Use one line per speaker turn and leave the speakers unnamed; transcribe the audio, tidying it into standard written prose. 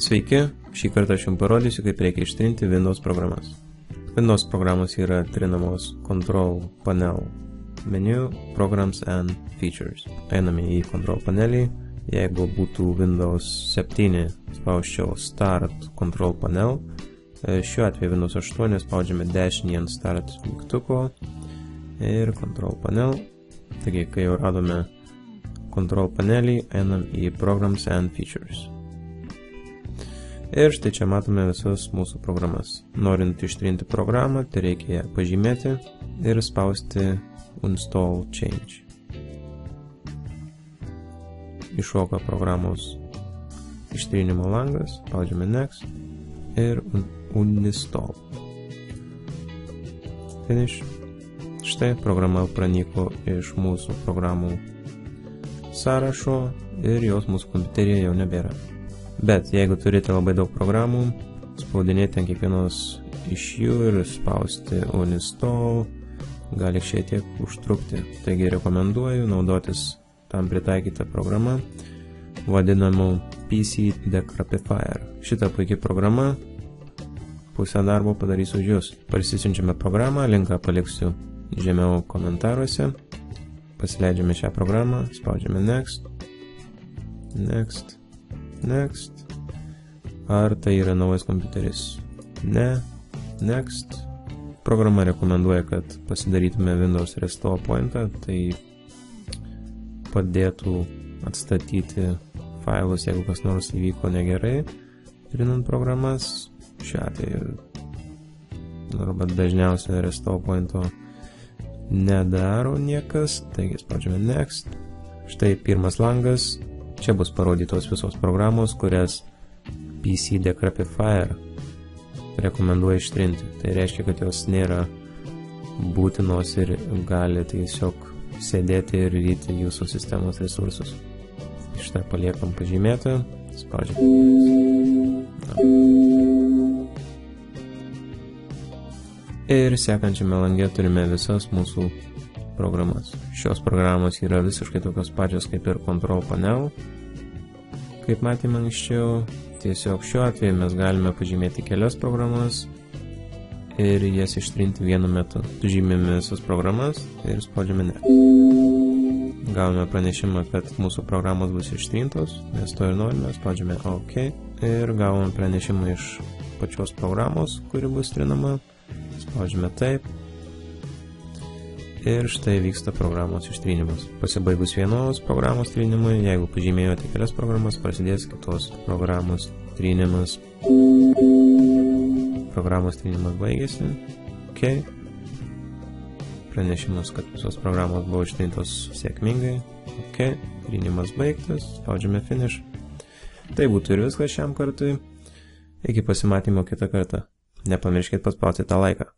Sveiki, šį kartą aš jums parodysiu, kaip reikia ištrinti Windows programas. Windows programos yra trinamos Control Panel menu, Programs and Features. Einame į Control panelį. Jeigu būtų Windows 7, spausčiau Start Control Panel. Šiuo atveju Windows 8 spaudžiame dešinį ant Start mygtuko ir Control Panel. Taigi, kai jau radome Control panelį, einam į Programs and Features. Ir štai čia matome visas mūsų programas. Norint ištrinti programą, tai reikia ją pažymėti ir spausti Install Change. Iššoka programos ištrinimo langas, spaudžiame Next ir Uninstall. Finish. Štai programa pranyko iš mūsų programų sąrašo ir jos mūsų kompiuteryje jau nebėra. Bet jeigu turite labai daug programų, spaudinėti ant kiekvienos iš jų ir spausti Uninstall, gali šiek tiek užtrukti. Taigi rekomenduoju naudotis tam pritaikytą programą, vadinamą PC Decrapifier. Šita puikiai programa, pusę darbo padarys už jūs. Parsisiunčiame programą, linką paliksiu žemiau komentaruose. Pasileidžiame šią programą, spaudžiame Next, Next, Next. Ar tai yra naujas kompiuteris? Ne. Next. Programa rekomenduoja, kad pasidarytume Windows Restore Pointą, tai padėtų atstatyti failus, jeigu kas nors įvyko negerai, trinant programas. Šiuo atveju arba dažniausiai Restore Pointo nedaro niekas, taigi spaudžiame Next. Štai pirmas langas. Čia bus parodytos visos programos, kurias PC Decrapifier rekomenduoja ištrinti. Tai reiškia, kad jos nėra būtinos ir gali tiesiog sėdėti ir ryti jūsų sistemos resursus. Šitą paliekam pažymėtą, spaudžiame. Ir sekančiame lange turime visas mūsų programas. Šios programos yra visiškai tokios pačios kaip ir Control Panel. Kaip matėme anksčiau, tiesiog šiuo atveju mes galime pažymėti kelias programas ir jas ištrinti vienu metu. Žymime visas programas ir spaudžiame ne. Gavome pranešimą, kad mūsų programos bus ištrintos, mes to ir norime, spaudžiame OK ir gavome pranešimą iš pačios programos, kuri bus trinama, spaudžiame taip. Ir štai vyksta programos ištrinimas. Pasibaigus vienos programos trinimui, jeigu pažymėjote kelias programas, prasidės kitos programos trinimas. Programos trinimas baigėsi. OK. Pranešimas, kad visos programos buvo ištrintos sėkmingai. OK. Trinimas baigtas. Spaudžiame Finish. Tai būtų ir viskas šiam kartui. Iki pasimatymo kitą kartą. Nepamirškit paspausti tą laiką.